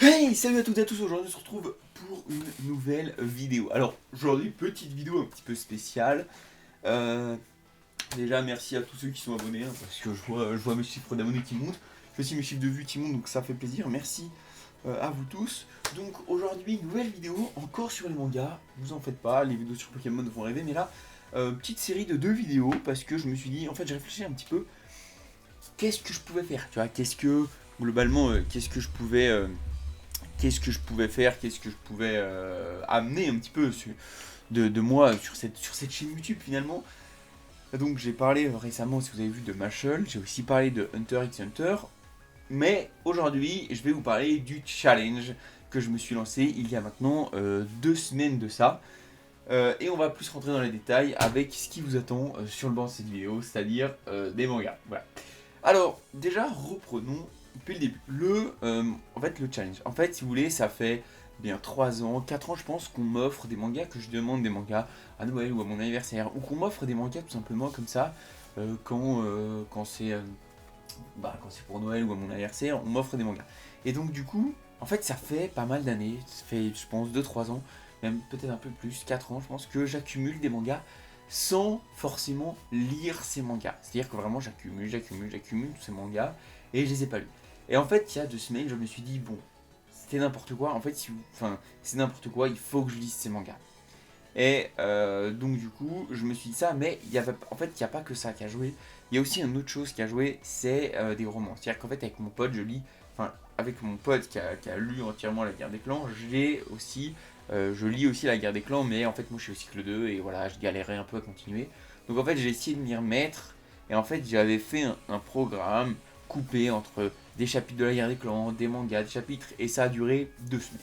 Hey, salut à toutes et à tous, aujourd'hui on se retrouve pour une nouvelle vidéo. Alors, aujourd'hui, petite vidéo un petit peu spéciale. Euh, Déjà, merci à tous ceux qui sont abonnés, hein, parce que je vois mes chiffres d'abonnés qui montent. Je vois aussi mes chiffres de vues qui montent, donc ça fait plaisir. Merci à vous tous. Donc, aujourd'hui, nouvelle vidéo, encore sur les mangas. Vous en faites pas, les vidéos sur Pokémon vont rêver, mais là, petite série de 2 vidéos, parce que je me suis dit, en fait, j'ai réfléchi un petit peu, qu'est-ce que je pouvais faire, tu vois, globalement, qu'est-ce que je pouvais faire, qu'est-ce que je pouvais amener un petit peu de moi sur cette chaîne YouTube finalement. Donc j'ai parlé récemment, si vous avez vu, de Mashal, j'ai aussi parlé de Hunter x Hunter, mais aujourd'hui je vais vous parler du challenge que je me suis lancé il y a maintenant 2 semaines de ça. Et on va plus rentrer dans les détails avec ce qui vous attend sur le banc de cette vidéo, c'est-à-dire des mangas. Voilà. Alors, déjà, reprenons depuis le début. En fait, le challenge. En fait, si vous voulez, ça fait bien 3 ans, 4 ans, je pense, qu'on m'offre des mangas, que je demande des mangas à Noël ou à mon anniversaire, ou qu'on m'offre des mangas tout simplement comme ça, quand c'est pour Noël ou à mon anniversaire, on m'offre des mangas. Et donc, du coup, en fait, ça fait pas mal d'années, ça fait, je pense, 2 3 ans, même peut-être un peu plus, 4 ans, je pense, que j'accumule des mangas sans forcément lire ces mangas. C'est-à-dire que vraiment j'accumule tous ces mangas et je les ai pas lus. Et en fait, il y a 2 semaines, je me suis dit, bon, c'était n'importe quoi. En fait, c'est n'importe quoi, il faut que je lise ces mangas. Et donc, du coup, je me suis dit ça, mais en fait, il n'y a pas que ça qui a joué. Il y a aussi une autre chose qui a joué, c'est des romans. C'est-à-dire qu'en fait, avec mon pote, avec mon pote qui a lu entièrement La Guerre des Clans, je lis aussi La Guerre des Clans, mais en fait, moi je suis au cycle 2 et voilà, je galérais un peu à continuer. Donc en fait, j'ai essayé de m'y remettre et en fait, j'avais fait un programme coupé entre des chapitres de La Guerre des Clans, des mangas, des chapitres, et ça a duré 2 semaines.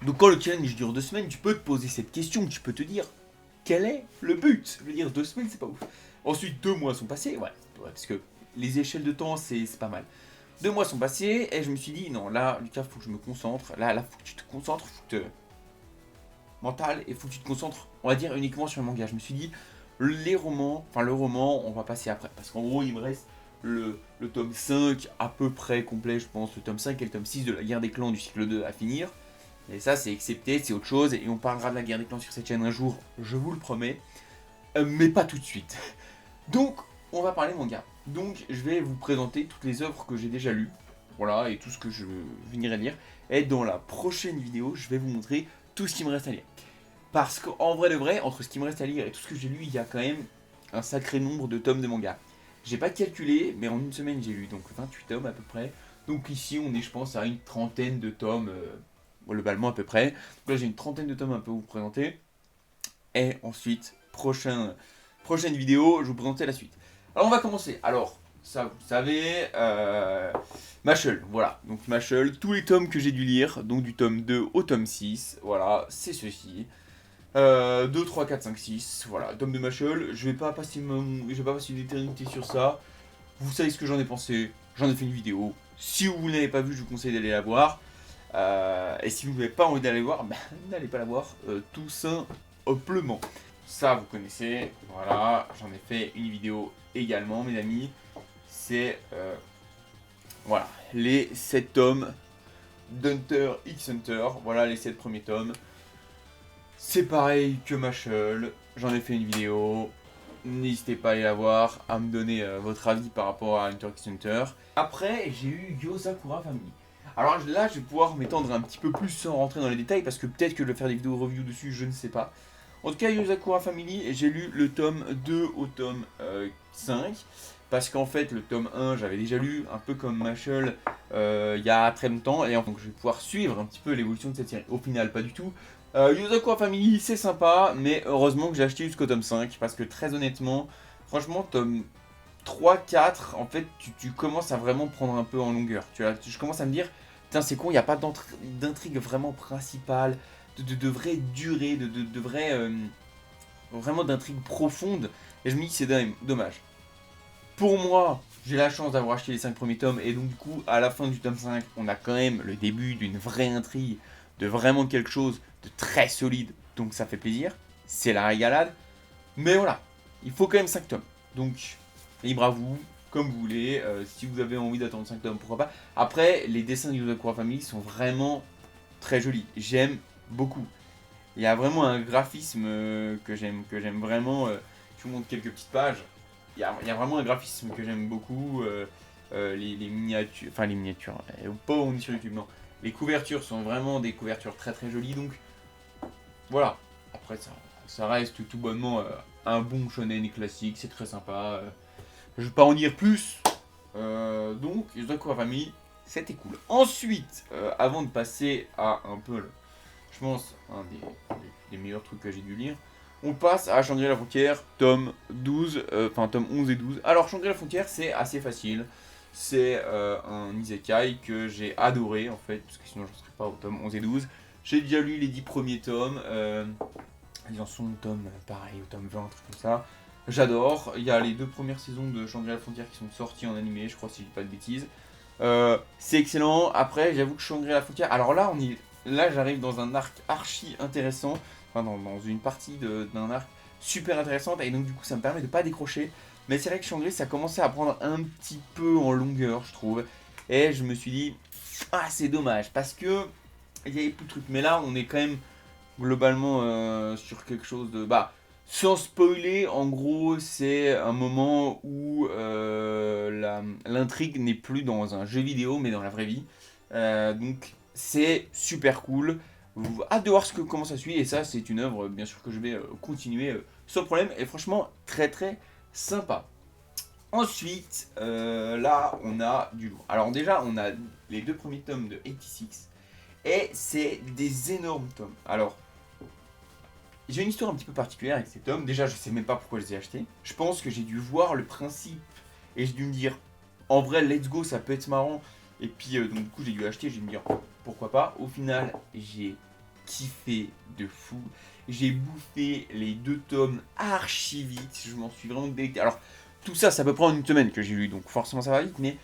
Donc quand le challenge dure 2 semaines, tu peux te poser cette question, tu peux te dire quel est le but. Je veux dire, 2 semaines, c'est pas ouf. Ensuite, 2 mois sont passés, ouais, parce que les échelles de temps, c'est pas mal. 2 mois sont passés et je me suis dit, non, là, Lucas, faut que je me concentre. Là, faut que tu te concentres, faut que mental, et faut que tu te concentres, on va dire, uniquement sur le manga. Je me suis dit, le roman, on va passer après. Parce qu'en gros, il me reste le tome 5 à peu près complet, je pense, le tome 5 et le tome 6 de la guerre des clans du cycle 2 à finir. Et ça, c'est accepté, c'est autre chose, et on parlera de la guerre des clans sur cette chaîne un jour, je vous le promets. Mais pas tout de suite. Donc, on va parler manga. Donc, je vais vous présenter toutes les œuvres que j'ai déjà lues. Voilà, et tout ce que je finirai de lire. Et dans la prochaine vidéo, je vais vous montrer tout ce qui me reste à lire. Parce qu'en vrai de vrai, entre ce qui me reste à lire et tout ce que j'ai lu, il y a quand même un sacré nombre de tomes de manga. J'ai pas calculé, mais en une semaine, j'ai lu donc 28 tomes à peu près. Donc ici, on est, je pense, à une trentaine de tomes, globalement à peu près. Donc là, j'ai une trentaine de tomes un peu à vous présenter. Et ensuite, prochaine vidéo, je vous présenterai la suite. Alors, on va commencer. Alors, ça, vous savez, Mashal, voilà. Donc, Mashal, tous les tomes que j'ai dû lire, donc du tome 2 au tome 6, voilà, c'est ceci. 2, 3, 4, 5, 6, voilà, tome de Mashal. Je vais pas passer une éternité sur ça. Vous savez ce que j'en ai pensé, j'en ai fait une vidéo. Si vous ne l'avez pas vue, je vous conseille d'aller la voir. Et si vous n'avez pas envie d'aller voir, ben, n'allez pas la voir, tout simplement. Ça, vous connaissez, voilà, j'en ai fait une vidéo également, mes amis. C'est, voilà, les 7 tomes d'Hunter x Hunter, voilà les 7 premiers tomes. C'est pareil que Mashal, j'en ai fait une vidéo. N'hésitez pas à aller la voir, à me donner votre avis par rapport à Hunter x Hunter. Après, j'ai eu Yosakura Family. Alors là, je vais pouvoir m'étendre un petit peu plus sans rentrer dans les détails, parce que peut-être que je vais faire des vidéos review dessus, je ne sais pas. En tout cas, Yosakura Family, j'ai lu le tome 2 au tome 5. Parce qu'en fait, le tome 1, j'avais déjà lu, un peu comme Mashal, il y a très longtemps. Et donc, je vais pouvoir suivre un petit peu l'évolution de cette série. Au final, pas du tout. Yosakura Family, c'est sympa, mais heureusement que j'ai acheté jusqu'au tome 5, parce que très honnêtement, franchement, tome 3, 4, en fait, tu commences à vraiment prendre un peu en longueur. Je commence à me dire, putain, c'est con, il n'y a pas d'intrigue vraiment principale, de vraie durée, de vraie, vraiment d'intrigue profonde, et je me dis, c'est dommage. Pour moi, j'ai la chance d'avoir acheté les 5 premiers tomes, et donc du coup, à la fin du tome 5, on a quand même le début d'une vraie intrigue, de vraiment quelque chose de très solide, donc ça fait plaisir, c'est la régalade, mais voilà, il faut quand même 5 tomes, donc libre à vous, comme vous voulez. Si vous avez envie d'attendre 5 tomes, pourquoi pas. Après, les dessins d'Yozakura Family sont vraiment très jolis. J'aime beaucoup. Il y a vraiment un graphisme que j'aime vraiment. Je vous montre quelques petites pages. Il y a vraiment un graphisme que j'aime beaucoup. Les miniatures, enfin les miniatures, pas on est sur YouTube, non. Les couvertures sont vraiment des couvertures très très jolies, donc voilà. Après ça reste tout bonnement un bon shonen classique, c'est très sympa. Je vais pas en dire plus. Donc Yozakura Family, c'était cool. Ensuite, avant de passer à un peu, je pense, un des meilleurs trucs que j'ai dû lire, on passe à Shangri-La Frontière, tome 12, tome 11 et 12. Alors Shangri-La Frontière, c'est assez facile. C'est un isekai que j'ai adoré en fait, parce que sinon je ne serais pas au tome 11 et 12. J'ai déjà lu les 10 premiers tomes. Ils en sont au tome pareil, au tome 20, un truc comme ça. J'adore. Il y a les 2 premières saisons de Shangri-La Frontière qui sont sorties en animé, je crois, si je dis pas de bêtises. C'est excellent. Après, j'avoue que Shangri-La Frontière. Alors là, là j'arrive dans un arc archi intéressant. Enfin, dans une partie d'un arc super intéressante. Et donc, du coup, ça me permet de pas décrocher. Mais c'est vrai que Shangri, ça commençait à prendre un petit peu en longueur, je trouve. Et je me suis dit, ah, c'est dommage. Parce que il y avait plus de trucs. Mais là, on est quand même globalement sur quelque chose de. Bah, sans spoiler, en gros, c'est un moment où l'intrigue n'est plus dans un jeu vidéo, mais dans la vraie vie. Donc, c'est super cool. Hâte de voir comment ça suit. Et ça, c'est une œuvre, bien sûr, que je vais continuer sans problème. Et franchement, très très sympa. Ensuite, là, on a du lourd. Alors déjà, on a les 2 premiers tomes de 86. Et c'est des énormes tomes. Alors, j'ai une histoire un petit peu particulière avec ces tomes. Déjà, je sais même pas pourquoi je les ai achetés. Je pense que j'ai dû voir le principe et j'ai dû me dire, en vrai, let's go, ça peut être marrant. Et puis, donc, du coup, j'ai dû acheter. J'ai dû me dire, pourquoi pas. Au final, j'ai kiffé de fou. J'ai bouffé les 2 tomes archi vite. Je m'en suis vraiment délecté. Alors, tout ça, ça peut prendre une semaine que j'ai lu, donc forcément ça va vite. Mais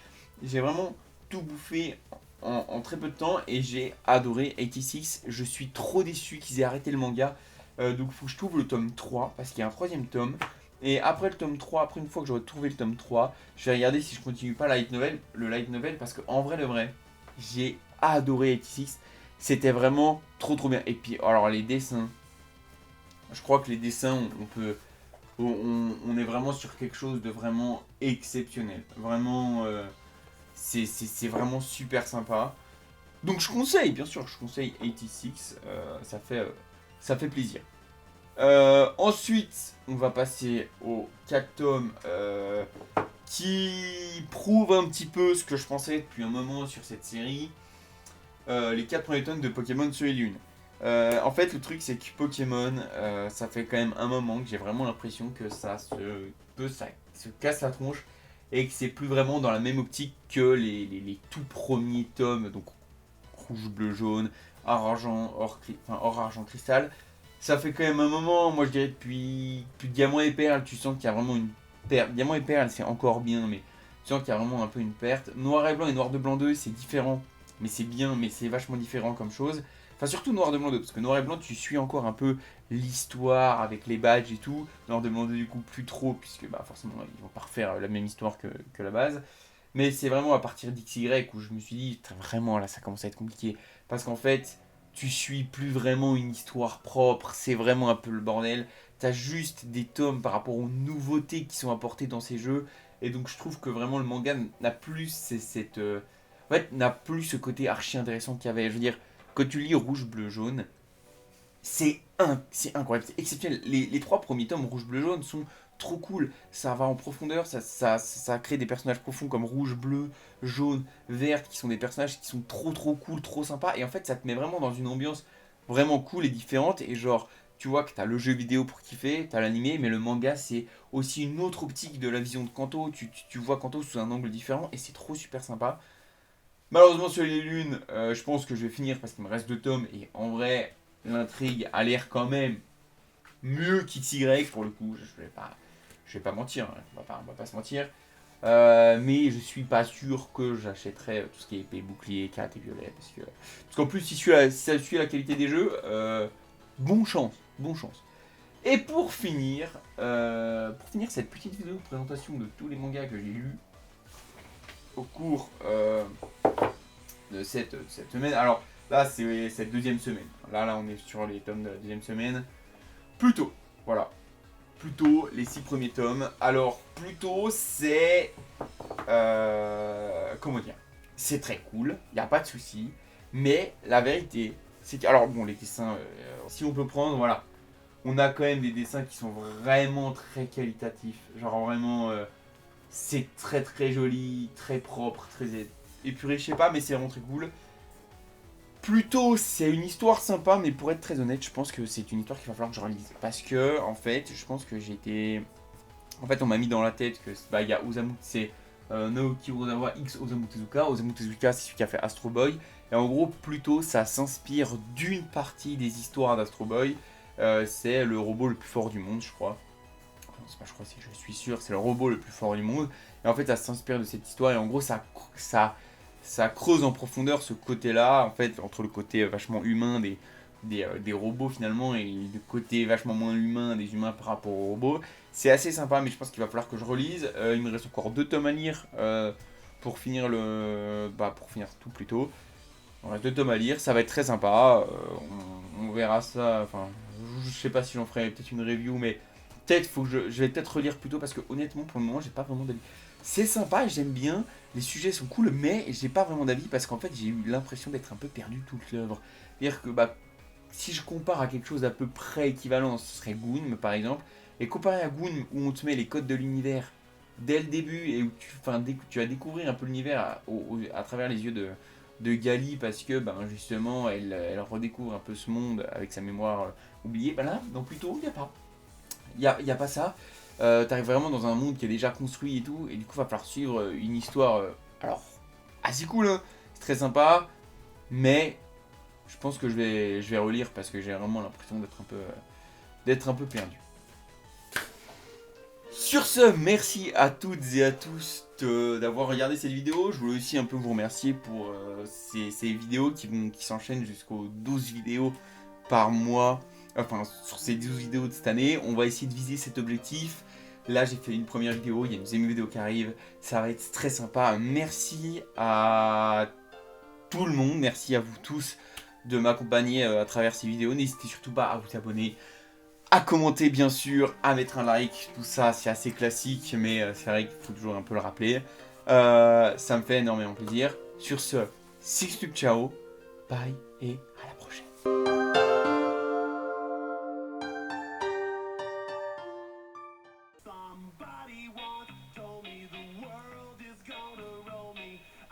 j'ai vraiment tout bouffé en très peu de temps et j'ai adoré 86. Je suis trop déçu qu'ils aient arrêté le manga. Donc il faut que je trouve le tome 3 parce qu'il y a un 3ème tome. Et après le tome 3, après une fois que j'aurai trouvé le tome 3, je vais regarder si je continue pas le light novel parce qu'en vrai de vrai, j'ai adoré 86. C'était vraiment trop bien. Et puis alors les dessins, je crois que les dessins, on est vraiment sur quelque chose de vraiment exceptionnel. Vraiment, c'est vraiment super sympa. Donc je conseille, bien sûr, je conseille 86, ça fait plaisir. Ensuite, on va passer aux 4 tomes qui prouvent un petit peu ce que je pensais depuis un moment sur cette série. Les 4 premiers tomes de Pokémon Soleil et Lune. En fait, le truc, c'est que Pokémon, ça fait quand même un moment que j'ai vraiment l'impression que ça se casse la tronche et que c'est plus vraiment dans la même optique que les tout premiers tomes, donc rouge, bleu, jaune, or, argent, cristal. Ça fait quand même un moment, moi je dirais depuis Diamant et Perle, tu sens qu'il y a vraiment une perte. Diamant et Perle, c'est encore bien, mais tu sens qu'il y a vraiment un peu une perte. Noir et Blanc et Noir de Blanc 2, c'est différent, mais c'est bien, mais c'est vachement différent comme chose. Enfin, surtout Noir de Blanc 2, parce que Noir et Blanc, tu suis encore un peu l'histoire avec les badges et tout. Noir de Blanc 2, du coup, plus trop, puisque bah, forcément, ils vont pas refaire la même histoire que la base. Mais c'est vraiment à partir d'XY où je me suis dit, vraiment là, ça commence à être compliqué. Parce qu'en fait, tu suis plus vraiment une histoire propre, c'est vraiment un peu le bordel. T'as juste des tomes par rapport aux nouveautés qui sont apportées dans ces jeux. Et donc je trouve que vraiment le manga n'a plus en fait, n'a plus ce côté archi intéressant qu'il y avait. Je veux dire, quand tu lis Rouge, Bleu, Jaune, c'est incroyable, c'est exceptionnel. Les 3 premiers tomes Rouge, Bleu, Jaune sont trop cool. Ça va en profondeur, ça crée des personnages profonds comme Rouge, Bleu, Jaune, Vert, qui sont des personnages qui sont trop cool, trop sympas. Et en fait, ça te met vraiment dans une ambiance vraiment cool et différente. Et genre, tu vois que t'as le jeu vidéo pour kiffer, t'as l'animé, mais le manga, c'est aussi une autre optique de la vision de Kanto. Tu vois Kanto sous un angle différent et c'est trop super sympa. Malheureusement, sur les lunes, je pense que je vais finir parce qu'il me reste 2 tomes. Et en vrai, l'intrigue a l'air quand même mieux qu'XY pour le coup. Je vais pas mentir, hein, on va pas se mentir. Mais je suis pas sûr que j'achèterai tout ce qui est épée, bouclier, 4 et violet. Parce qu'en plus, si ça suit la qualité des jeux, bon chance, bon chance. Et pour finir cette petite vidéo de présentation de tous les mangas que j'ai lus, au cours de cette semaine. Alors là, c'est cette deuxième semaine. Là, on est sur les tomes de la deuxième semaine. Pluto, voilà. Pluto, les 6 premiers tomes. Alors, Pluto, c'est... comment dire? C'est très cool, il n'y a pas de souci. Mais la vérité, c'est que... Alors bon, les dessins, si on peut prendre, voilà. On a quand même des dessins qui sont vraiment très qualitatifs. Genre vraiment, c'est très très joli, très propre, très épuré, je sais pas, mais c'est vraiment très cool. Plutôt, c'est une histoire sympa, mais pour être très honnête, je pense que c'est une histoire qu'il va falloir que je relise. Parce que, en fait, je pense que j'étais... En fait, on m'a mis dans la tête que bah, y a Osamu, c'est Naoki Urasawa X Osamu Tezuka. Osamu Tezuka, c'est celui qui a fait Astro Boy. Et en gros, Pluto, ça s'inspire d'une partie des histoires d'Astro Boy. C'est le robot le plus fort du monde, je crois. Enfin, c'est pas, je crois, c'est je suis sûr, c'est le robot le plus fort du monde. Et en fait, ça s'inspire de cette histoire. Et en gros, ça creuse en profondeur ce côté-là, en fait, entre le côté vachement humain des robots finalement et le côté vachement moins humain des humains par rapport aux robots. C'est assez sympa, mais je pense qu'il va falloir que je relise. Il me reste encore 2 tomes à lire pour finir pour finir tout plutôt. Il me reste 2 tomes à lire, ça va être très sympa. On verra ça. Enfin, je sais pas si j'en ferai peut-être une review, mais peut-être je vais peut-être relire plutôt parce que honnêtement pour le moment j'ai pas vraiment d'avis. C'est sympa, j'aime bien, les sujets sont cool, mais j'ai pas vraiment d'avis parce qu'en fait j'ai eu l'impression d'être un peu perdu toute l'œuvre. C'est-à-dire que bah, si je compare à quelque chose d'à peu près équivalent, ce serait Goon par exemple, et comparé à Goon où on te met les codes de l'univers dès le début et où tu vas découvrir un peu l'univers à travers les yeux de Gali parce que ben, justement elle redécouvre un peu ce monde avec sa mémoire oubliée, ben là, donc plutôt il n'y a pas. Il y a pas ça. T'arrives vraiment dans un monde qui est déjà construit et tout, et du coup, il va falloir suivre une histoire. Alors, assez cool, hein, c'est très sympa, mais je pense que je vais relire parce que j'ai vraiment l'impression d'être un peu perdu. Sur ce, merci à toutes et à tous d'avoir regardé cette vidéo. Je voulais aussi un peu vous remercier pour ces vidéos qui s'enchaînent jusqu'aux 12 vidéos par mois. Enfin, sur ces 12 vidéos de cette année, on va essayer de viser cet objectif. Là, j'ai fait une première vidéo, il y a une deuxième vidéo qui arrive. Ça va être très sympa. Merci à tout le monde, merci à vous tous de m'accompagner à travers ces vidéos. N'hésitez surtout pas à vous abonner, à commenter bien sûr, à mettre un like. Tout ça, c'est assez classique, mais c'est vrai qu'il faut toujours un peu le rappeler. Ça me fait énormément plaisir. Sur ce, Sixtube ciao, bye et à la